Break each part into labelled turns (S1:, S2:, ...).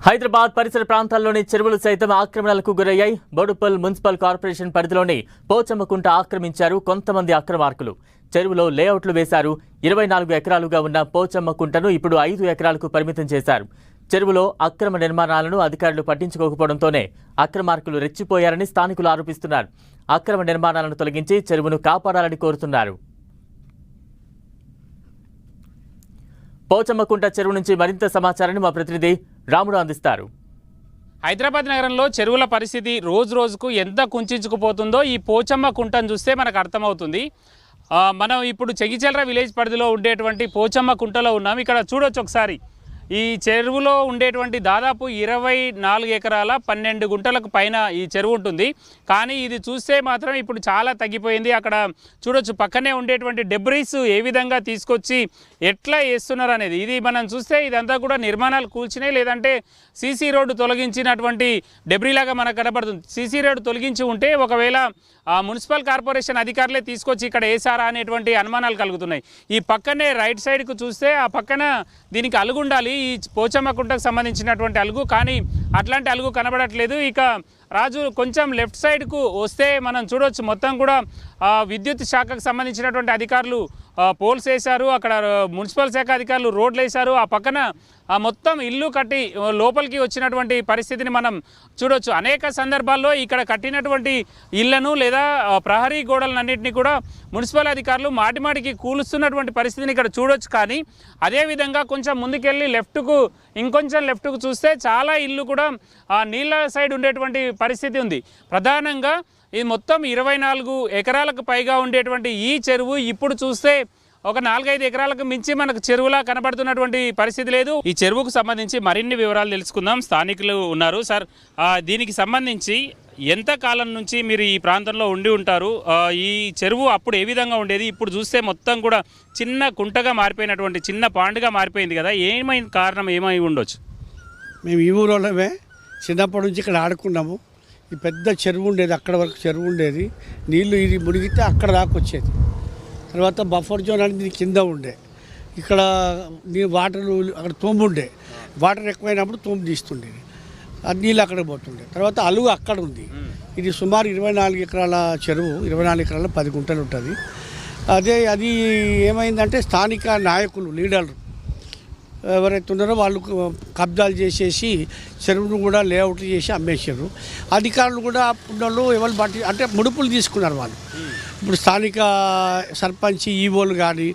S1: హైదరాబాద్ పరిసర ప్రాంతాల్లోని చెరువులు సైతం ఆక్రమణలకు గురయ్యాయి. బోడుపల్ మున్సిపల్ కార్పొరేషన్ పరిధిలోని పోచమ్మకుంట ఆక్రమించారు కొంతమంది అక్రమార్కులు. చెరువులో లేఅవుట్లు వేశారు. 24 ఎకరాలుగా ఉన్న పోచమ్మకుంటను ఇప్పుడు 5 ఎకరాలకు పరిమితం చేశారు. చెరువులో అక్రమ నిర్మాణాలను అధికారులు పట్టించుకోకపోవడంతోనే అక్రమార్కులు రెచ్చిపోయారని స్థానికులు ఆరోపిస్తున్నారు. అక్రమ నిర్మాణాలను తొలగించి చెరువును కాపాడాలని కోరుతున్నారు. పోచమ్మకుంట చెరువు నుంచి మరింత సమాచారాన్ని మా ప్రతినిధి రాముడు అందిస్తారు.
S2: హైదరాబాద్ నగరంలో చెరువుల పరిస్థితి రోజు రోజుకు ఎంత కుంచుకుపోతుందో ఈ పోచమ్మ కుంటను చూస్తే మనకు అర్థమవుతుంది. మనం ఇప్పుడు చెగిచెర్ల విలేజ్ పరిధిలో ఉండేటువంటి పోచమ్మ కుంటలో ఉన్నాం. ఇక్కడ చూడొచ్చు ఒకసారి. ఈ చెరువులో ఉండేటువంటి దాదాపు 24 ఎకరాల 12 గుంటలకు పైన ఈ చెరువు ఉంటుంది. కానీ ఇది చూస్తే మాత్రం ఇప్పుడు చాలా తగ్గిపోయింది. అక్కడ చూడొచ్చు పక్కనే ఉండేటువంటి డెబ్రీస్ ఏ విధంగా తీసుకొచ్చి ఎట్లా వేస్తున్నారు అనేది. ఇది మనం చూస్తే ఇదంతా కూడా నిర్మాణాలు కూల్చినాయి, లేదంటే సీసీ రోడ్డు తొలగించినటువంటి డెబ్రీలాగా మనకు కనబడుతుంది. సీసీ రోడ్డు తొలగించి ఉంటే ఒకవేళ మున్సిపల్ కార్పొరేషన్ అధికారులే తీసుకొచ్చి ఇక్కడ వేసారా అనేటువంటి అనుమానాలు కలుగుతున్నాయి. ఈ పక్కనే రైట్ సైడ్కు చూస్తే ఆ పక్కన దీనికి అలుగు ఉండాలి, ఈ పోచమ్మ కుంటకు సంబంధించినటువంటి అలుగు, కానీ అట్లాంటి అలుగు కనబడట్లేదు. ఇక రాజు కొంచెం లెఫ్ట్ సైడ్కు వస్తే మనం చూడవచ్చు మొత్తం కూడా విద్యుత్ శాఖకు సంబంధించినటువంటి అధికారులు పోల్స్ వేశారు. అక్కడ మున్సిపల్ శాఖ అధికారులు రోడ్లు వేశారు. ఆ పక్కన మొత్తం ఇల్లు కట్టి లోపలికి వచ్చినటువంటి పరిస్థితిని మనం చూడొచ్చు. అనేక సందర్భాల్లో ఇక్కడ కట్టినటువంటి ఇళ్లను లేదా ప్రహరీ గోడలన్నింటినీ కూడా మున్సిపల్ అధికారులు మాటిమాటికి కూలుస్తున్నటువంటి పరిస్థితిని ఇక్కడ చూడొచ్చు. కానీ అదేవిధంగా కొంచెం ముందుకెళ్ళి ఇంకొంచెం లెఫ్ట్కు చూస్తే చాలా ఇల్లు కూడా నీళ్ళ సైడ్ ఉండేటువంటి పరిస్థితి ఉంది. ప్రధానంగా ఇది మొత్తం 24 ఎకరాలకు పైగా ఉండేటువంటి ఈ చెరువు ఇప్పుడు చూస్తే ఒక 4-5 ఎకరాలకు మించి మనకు చెరువులా కనబడుతున్నటువంటి పరిస్థితి లేదు. ఈ చెరువుకు సంబంధించి మరిన్ని వివరాలు తెలుసుకుందాం. స్థానికులు ఉన్నారు. సార్, దీనికి సంబంధించి ఎంత కాలం నుంచి మీరు ఈ ప్రాంతంలో ఉండి ఉంటారు? ఈ చెరువు అప్పుడు ఏ విధంగా ఉండేది? ఇప్పుడు చూస్తే మొత్తం కూడా చిన్న కుంటగా మారిపోయినటువంటి చిన్న పాండుగా మారిపోయింది కదా, ఏమైంది? కారణం ఏమై ఉండొచ్చు?
S3: మేము ఈ ఊరోళ్ళమే చిన్నప్పటి నుంచి ఇక్కడ ఆడుకున్నాము. ఈ పెద్ద చెరువు ఉండేది, అక్కడ వరకు చెరువు ఉండేది. నీళ్లు ఇది మునిగితే అక్కడ దాకా వచ్చేది. తర్వాత బఫర్ జోన్ అనేది కింద ఉండే. ఇక్కడ వాటర్ అక్కడ తోంబు ఉండే. వాటర్ ఎక్కువైనప్పుడు తోంబు తీస్తుండేది, అది నీళ్ళు అక్కడ పోతుండే. తర్వాత అలుగు అక్కడ ఉంది. ఇది సుమారు 24 ఎకరాల చెరువు, 24 ఎకరాల 10 గుంటలు ఉంటుంది. అది ఏమైందంటే స్థానిక నాయకులు, లీడర్లు ఎవరైతే ఉన్నారో వాళ్ళు కబ్జాలు చేసేసి చెరువును కూడా లేఅవుట్లు చేసి అమ్మేశారు. అధికారులు కూడా వాళ్ళు ఎవరు అంటే ముడుపులు తీసుకున్నారు వాళ్ళు. ఇప్పుడు స్థానిక సర్పంచ్, ఈవోలు కానీ,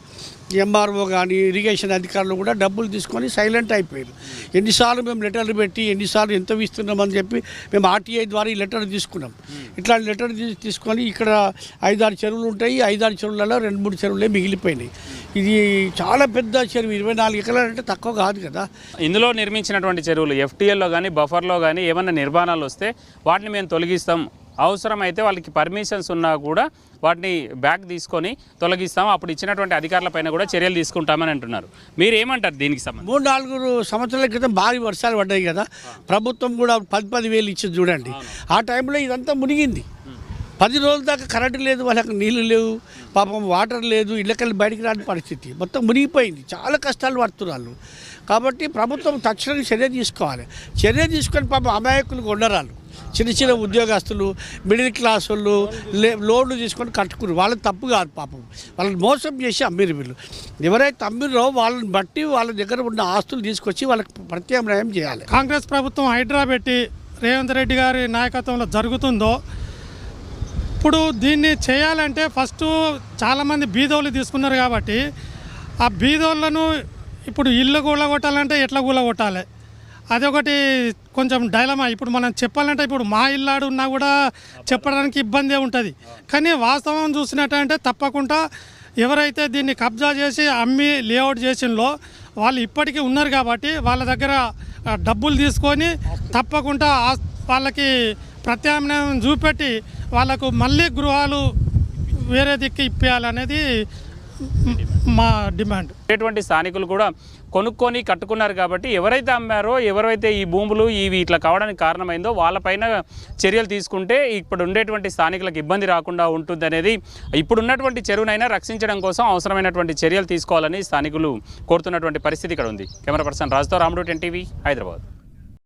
S3: ఎంఆర్ఓ కానీ, ఇరిగేషన్ అధికారులు కూడా డబ్బులు తీసుకొని సైలెంట్ అయిపోయారు. ఎన్నిసార్లు మేము లెటర్లు పెట్టి ఎన్నిసార్లు ఎంత ఇస్తున్నామని చెప్పి మేము ఆర్టీఐ ద్వారా ఈ లెటర్ తీసుకున్నాం. ఇట్లాంటి లెటర్ తీసుకొని ఇక్కడ 5-6 చెరువులు ఉంటాయి. 5-6 చెరువులలో 2-3 చెరువులే మిగిలిపోయినాయి. ఇది చాలా పెద్ద చెరువు, 24 ఎకరాలు అంటే తక్కువ కాదు కదా.
S2: ఇందులో నిర్మించినటువంటి చెరువులు ఎఫ్టీఎల్లో కానీ బఫర్లో కానీ ఏమైనా నిర్మాణాలు వస్తే వాటిని మేము తొలగిస్తాం, అవసరమైతే వాళ్ళకి పర్మిషన్స్ ఉన్నా కూడా వాటిని బ్యాక్ తీసుకొని తొలగిస్తాం, అప్పుడు ఇచ్చినటువంటి అధికారుల పైన కూడా చర్యలు తీసుకుంటామని అంటున్నారు. మీరు ఏమంటారు దీనికి సంబంధించి?
S3: 3-4 సంవత్సరాల క్రితం భారీ వర్షాలు పడ్డాయి కదా, ప్రభుత్వం కూడా 10-10 వేలు ఇచ్చింది చూడండి. ఆ టైంలో ఇదంతా మునిగింది. 10 రోజుల దాకా కరెంటు లేదు, వాళ్ళకి నీళ్ళు లేవు, పాపం వాటర్ లేదు, ఇళ్ళకెళ్ళి బయటికి రాని పరిస్థితి, మొత్తం మునిగిపోయింది. చాలా కష్టాలు పడుతున్నారు. కాబట్టి ప్రభుత్వం తక్షణం చర్య తీసుకోవాలి. చర్య తీసుకొని పాపం అమాయకులు ఉండరాలు, చిన్న ఉద్యోగస్తులు, మిడిల్ క్లాస్ వాళ్ళు లోన్లు తీసుకొని కట్టుకున్నారు. వాళ్ళకి తప్పు కాదు, పాపం వాళ్ళని మోసం చేసి అమ్మిరు. వీళ్ళు ఎవరైతే అమ్మిరో వాళ్ళని బట్టి వాళ్ళ దగ్గర ఉన్న ఆస్తులు తీసుకొచ్చి వాళ్ళకి ప్రత్యామ్నాయం చేయాలి.
S4: కాంగ్రెస్ ప్రభుత్వం హైడ్రా పెట్టి రేవంత్ రెడ్డి గారి నాయకత్వంలో జరుగుతుందో, ఇప్పుడు దీన్ని చేయాలంటే ఫస్ట్ చాలామంది బీదోళ్ళు తీసుకున్నారు కాబట్టి ఆ బీదోళ్ళను ఇప్పుడు ఇల్లు కూలగొట్టాలంటే ఎట్లా కూలగొట్టాలి, అదొకటి కొంచెం డైలమా. ఇప్పుడు మనం చెప్పాలంటే ఇప్పుడు మా ఇల్లాడు ఉన్నా కూడా చెప్పడానికి ఇబ్బందే ఉంటుంది. కానీ వాస్తవం చూసినట్టంటే తప్పకుండా ఎవరైతే దీన్ని కబ్జా చేసి అమ్మి లేఅవుట్ చేసినలో వాళ్ళు ఇప్పటికీ ఉన్నారు కాబట్టి వాళ్ళ దగ్గర డబ్బులు తీసుకొని తప్పకుండా వాళ్ళకి ప్రత్యామ్నాయం చూపెట్టి వాళ్ళకు మళ్ళీ గృహాలు వేరే దిక్కు ఇప్పేయాలనేది మా డిమాండ్.
S2: ఇటువంటి స్థానికులు కూడా కొనుక్కొని కట్టుకున్నారు కాబట్టి ఎవరైతే అమ్మారో, ఎవరైతే ఈ భూములు ఇవి ఇట్లా కావడానికి కారణమైందో వాళ్ళపైన చర్యలు తీసుకుంటే ఇప్పుడు ఉండేటువంటి స్థానికులకు ఇబ్బంది రాకుండా ఉంటుంది అనేది, ఇప్పుడున్నటువంటి చెరువునైనా రక్షించడం కోసం అవసరమైనటువంటి చర్యలు తీసుకోవాలని స్థానికులు కోరుతున్నటువంటి పరిస్థితి ఇక్కడ ఉంది. కెమెరా పర్సన్ రాజుతో రాముడు, 10 టీవీ, హైదరాబాద్.